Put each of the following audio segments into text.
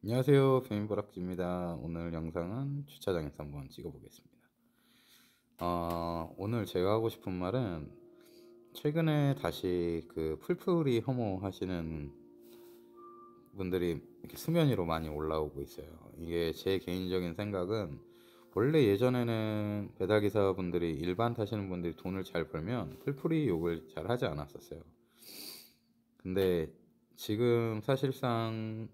안녕하세요. 개인보락지입니다. 오늘 영상은 주차장에서 한번 찍어보겠습니다. 오늘 제가 하고 싶은 말은 최근에 다시 그 풀풀이 혐오하시는 분들이 이렇게 수면 위로 많이 올라오고 있어요. 이게 제 개인적인 생각은 원래 예전에는 배달기사분들이 일반 타시는 분들이 돈을 잘 벌면 풀풀이 욕을 잘 하지 않았었어요. 근데 지금 사실상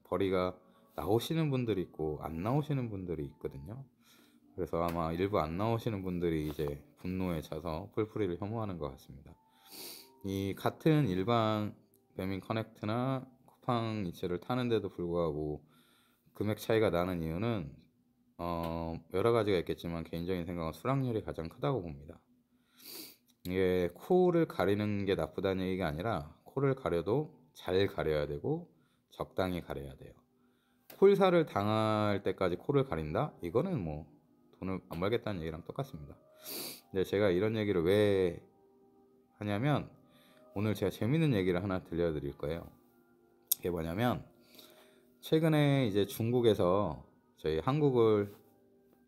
벌이가 나오시는 분들이 있고 안 나오시는 분들이 있거든요. 그래서 아마 일부 안 나오시는 분들이 이제 분노에 차서 풀풀이를 혐오하는 것 같습니다. 이 같은 일반 배민 커넥트나 쿠팡 이체를 타는데도 불구하고 금액 차이가 나는 이유는 여러 가지가 있겠지만 개인적인 생각은 수락률이 가장 크다고 봅니다. 이게 코를 가리는 게 나쁘다는 얘기가 아니라 코를 가려도 잘 가려야 되고 적당히 가려야 돼요. 콜사를 당할 때까지 코를 가린다? 이거는 뭐 돈을 안 벌겠다는 얘기랑 똑같습니다. 근데 제가 이런 얘기를 왜 하냐면 오늘 제가 재밌는 얘기를 하나 들려드릴 거예요. 이게 뭐냐면 최근에 이제 중국에서 저희 한국을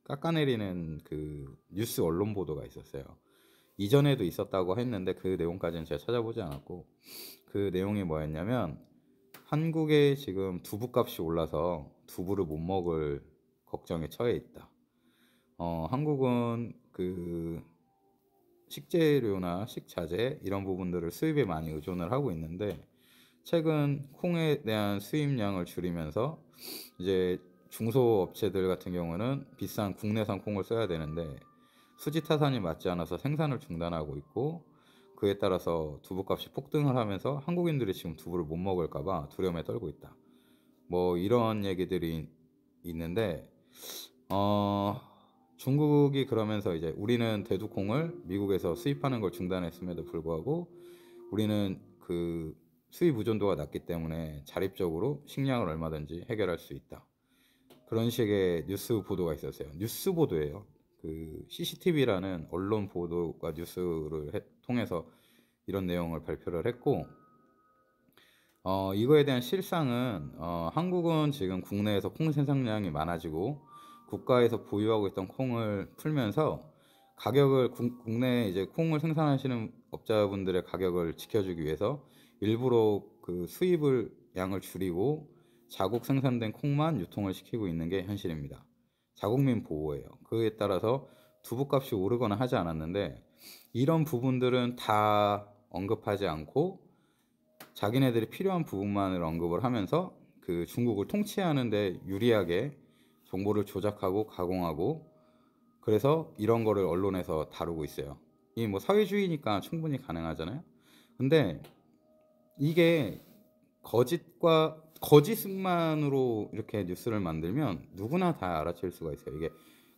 깎아내리는 그 뉴스 언론 보도가 있었어요. 이전에도 있었다고 했는데 그 내용까지는 제가 찾아보지 않았고, 그 내용이 뭐였냐면 한국에 지금 두부값이 올라서 두부를 못 먹을 걱정에 처해 있다. 한국은 그 식재료나 식자재 이런 부분들을 수입에 많이 의존을 하고 있는데 최근 콩에 대한 수입량을 줄이면서 이제 중소업체들 같은 경우는 비싼 국내산 콩을 써야 되는데 수지타산이 맞지 않아서 생산을 중단하고 있고, 그에 따라서 두부값이 폭등을 하면서 한국인들이 지금 두부를 못 먹을까봐 두려움에 떨고 있다. 뭐 이런 얘기들이 있는데 어 중국이 그러면서 이제 우리는 대두콩을 미국에서 수입하는 걸 중단했음에도 불구하고 우리는 그 수입 의존도가 낮기 때문에 자립적으로 식량을 얼마든지 해결할 수 있다. 그런 식의 뉴스 보도가 있었어요. 뉴스 보도예요. 그 CCTV라는 언론 보도가 뉴스를 통해서 이런 내용을 발표를 했고, 이거에 대한 실상은 한국은 지금 국내에서 콩 생산량이 많아지고 국가에서 보유하고 있던 콩을 풀면서 가격을 국내에 이제 콩을 생산하시는 업자분들의 가격을 지켜주기 위해서 일부러 그 수입을 양을 줄이고 자국 생산된 콩만 유통을 시키고 있는 게 현실입니다. 자국민 보호예요. 그에 따라서 두부값이 오르거나 하지 않았는데 이런 부분들은 다 언급하지 않고 자기네들이 필요한 부분만을 언급을 하면서 그 중국을 통치하는데 유리하게 정보를 조작하고 가공하고, 그래서 이런 거를 언론에서 다루고 있어요. 이 뭐 사회주의니까 충분히 가능하잖아요. 근데 이게 거짓만으로 이렇게 뉴스를 만들면 누구나 다 알아챌 수가 있어요. 이게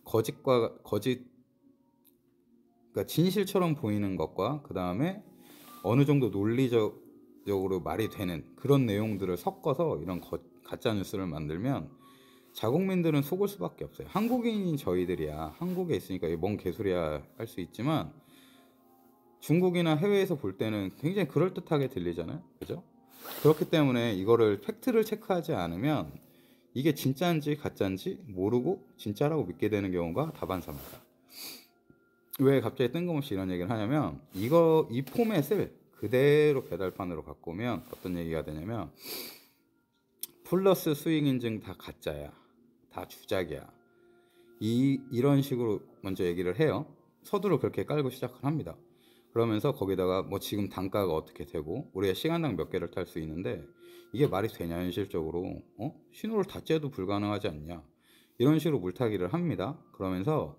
거짓과 거짓, 그러니까 진실처럼 보이는 것과 그 다음에 어느 정도 논리적으로 말이 되는 그런 내용들을 섞어서 이런 가짜 뉴스를 만들면 자국민들은 속을 수밖에 없어요. 한국인인 저희들이야 한국에 있으니까 이게 뭔 개소리야 할 수 있지만 중국이나 해외에서 볼 때는 굉장히 그럴듯하게 들리잖아요. 그죠? 그렇기 때문에 이거를 팩트를 체크하지 않으면 이게 진짜인지 가짜인지 모르고 진짜라고 믿게 되는 경우가 다반사입니다. 왜 갑자기 뜬금없이 이런 얘기를 하냐면 이 포맷을 그대로 배달판으로 갖고 오면 어떤 얘기가 되냐면 플러스 수익 인증 다 가짜야, 다 주작이야, 이런 식으로 먼저 얘기를 해요. 서두를 그렇게 깔고 시작을 합니다. 그러면서 거기다가 뭐 지금 단가가 어떻게 되고 우리가 시간당 몇 개를 탈 수 있는데 이게 말이 되냐 현실적으로, 신호를 다 째도 불가능하지 않냐, 이런 식으로 물타기를 합니다. 그러면서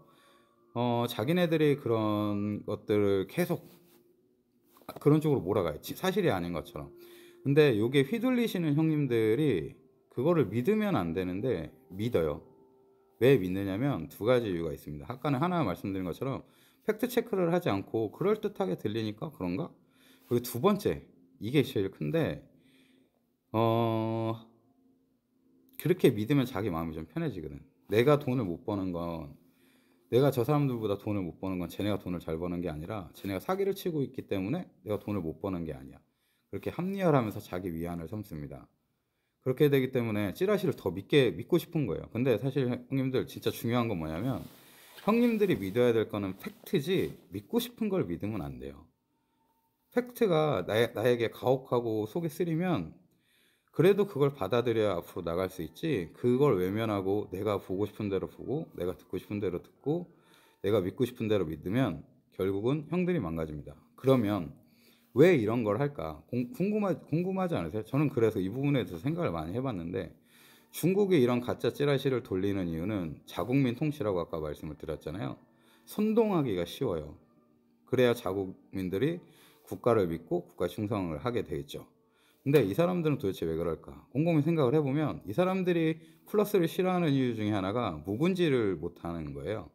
자기네들이 그런 것들을 계속 그런 쪽으로 몰아가요. 사실이 아닌 것처럼. 근데 요게 휘둘리시는 형님들이 그거를 믿으면 안 되는데 믿어요. 왜 믿느냐면 두 가지 이유가 있습니다. 아까는 하나 말씀드린 것처럼 팩트 체크를 하지 않고 그럴듯하게 들리니까 그런가? 그리고 두 번째, 이게 제일 큰데 어 그렇게 믿으면 자기 마음이 좀 편해지거든. 내가 돈을 못 버는 건, 내가 저 사람들보다 돈을 못 버는 건 쟤네가 돈을 잘 버는 게 아니라 쟤네가 사기를 치고 있기 때문에 내가 돈을 못 버는 게 아니야. 그렇게 합리화하면서 자기 위안을 삼습니다. 그렇게 되기 때문에 찌라시를 더 믿고 싶은 거예요. 근데 사실 형님들 진짜 중요한 건 뭐냐면 형님들이 믿어야 될 거는 팩트지 믿고 싶은 걸 믿으면 안 돼요. 팩트가 나에게 가혹하고 속이 쓰리면 그래도 그걸 받아들여야 앞으로 나갈 수 있지, 그걸 외면하고 내가 보고 싶은 대로 보고 내가 듣고 싶은 대로 듣고 내가 믿고 싶은 대로 믿으면 결국은 형들이 망가집니다. 그러면 왜 이런 걸 할까? 궁금하지 않으세요? 저는 그래서 이 부분에 대해서 생각을 많이 해봤는데, 중국이 이런 가짜 찌라시를 돌리는 이유는 자국민 통치라고 아까 말씀을 드렸잖아요. 선동하기가 쉬워요. 그래야 자국민들이 국가를 믿고 국가 충성을 하게 되겠죠. 근데 이 사람들은 도대체 왜 그럴까? 곰곰이 생각을 해보면 이 사람들이 플러스를 싫어하는 이유 중에 하나가 묵은지를 못하는 거예요.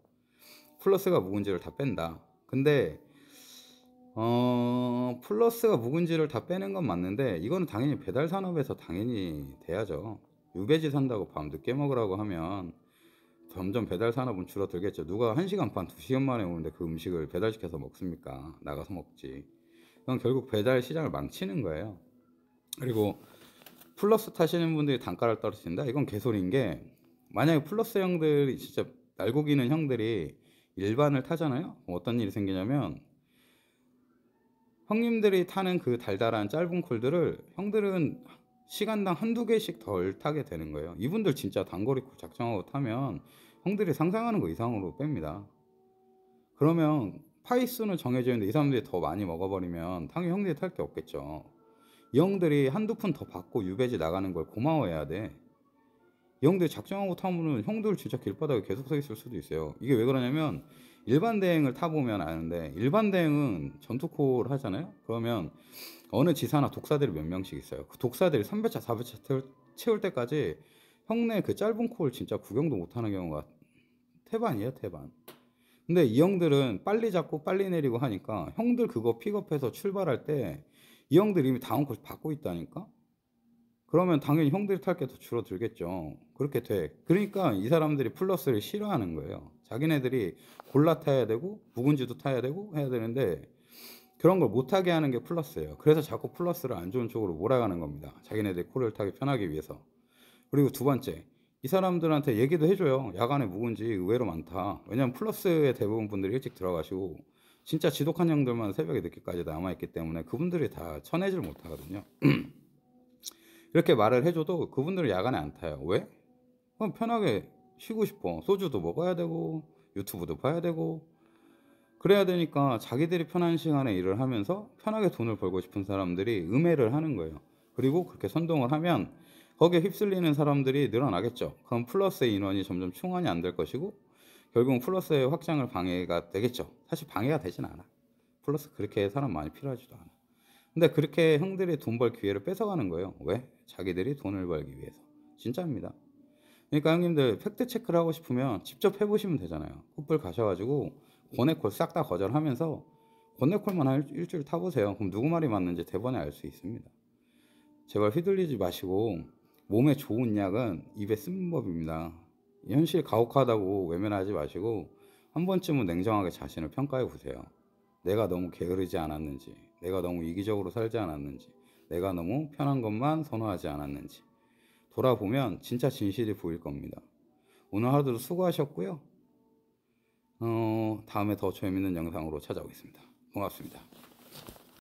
플러스가 묵은지를 다 뺀다. 근데 플러스가 묵은지를 다 빼는 건 맞는데 이거는 당연히 배달 산업에서 당연히 돼야죠. 유배지 산다고 밤 늦게 먹으라고 하면 점점 배달 산업은 줄어들겠죠. 누가 1시간 반, 2시간 만에 오는데 그 음식을 배달시켜서 먹습니까? 나가서 먹지. 그건 결국 배달 시장을 망치는 거예요. 그리고 플러스 타시는 분들이 단가를 떨어뜨린다? 이건 개소리인 게, 만약에 플러스 형들이 진짜 날고기는 형들이 일반을 타잖아요? 어떤 일이 생기냐면 형님들이 타는 그 달달한 짧은 콜들을 형들은 시간당 한두 개씩 덜 타게 되는 거예요. 이분들 진짜 단거리 콜 작정하고 타면 형들이 상상하는 거 이상으로 뺍니다. 그러면 파이수는 정해져 있는데 이 사람들이 더 많이 먹어버리면 당연히 형들이 탈 게 없겠죠. 이 형들이 한두 푼 더 받고 유배지 나가는 걸 고마워해야 돼. 이 형들 작정하고 타면은 형들 진짜 길바닥에 계속 서 있을 수도 있어요. 이게 왜 그러냐면 일반 대행을 타보면 아는데, 일반 대행은 전투콜 하잖아요. 그러면 어느 지사나 독사들이 몇 명씩 있어요. 그 독사들이 3배차 4배차 채울 때까지 형네 그 짧은 콜 진짜 구경도 못하는 경우가 태반이에요, 태반. 근데 이 형들은 빨리 잡고 빨리 내리고 하니까 형들 그거 픽업해서 출발할 때 이 형들 이미 다운 콜 받고 있다니까. 그러면 당연히 형들이 탈 게 더 줄어들겠죠. 그렇게 돼. 그러니까 이 사람들이 플러스를 싫어하는 거예요. 자기네들이 골라 타야 되고 묵은지도 타야 되고 해야 되는데 그런 걸 못하게 하는 게 플러스예요. 그래서 자꾸 플러스를 안 좋은 쪽으로 몰아가는 겁니다. 자기네들이 코를 타기 편하기 위해서. 그리고 두 번째, 이 사람들한테 얘기도 해줘요. 야간에 묵은지 의외로 많다. 왜냐면 플러스의 대부분 분들이 일찍 들어가시고 진짜 지독한 형들만 새벽에 늦게까지 남아있기 때문에 그분들이 다 쳐내질 못하거든요. 이렇게 말을 해줘도 그분들은 야간에 안 타요. 왜? 그럼 편하게 쉬고 싶어. 소주도 먹어야 되고 유튜브도 봐야 되고 그래야 되니까 자기들이 편한 시간에 일을 하면서 편하게 돈을 벌고 싶은 사람들이 음해를 하는 거예요. 그리고 그렇게 선동을 하면 거기에 휩쓸리는 사람들이 늘어나겠죠. 그럼 플러스의 인원이 점점 충원이 안 될 것이고 결국은 플러스의 확장을 방해가 되겠죠. 사실 방해가 되진 않아. 플러스 그렇게 사람 많이 필요하지도 않아. 근데 그렇게 형들이 돈 벌 기회를 뺏어가는 거예요. 왜? 자기들이 돈을 벌기 위해서. 진짜입니다. 그러니까 형님들 팩트 체크를 하고 싶으면 직접 해보시면 되잖아요. 콧불 가셔가지고 권해콜 싹 다 거절하면서 권해콜만 한 일주일 타보세요. 그럼 누구 말이 맞는지 대번에 알 수 있습니다. 제발 휘둘리지 마시고 몸에 좋은 약은 입에 쓰는 법입니다. 현실 가혹하다고 외면하지 마시고 한 번쯤은 냉정하게 자신을 평가해 보세요. 내가 너무 게으르지 않았는지, 내가 너무 이기적으로 살지 않았는지, 내가 너무 편한 것만 선호하지 않았는지 돌아보면 진짜 진실이 보일 겁니다. 오늘 하루도 수고하셨고요. 다음에 더 재밌는 영상으로 찾아오겠습니다. 고맙습니다.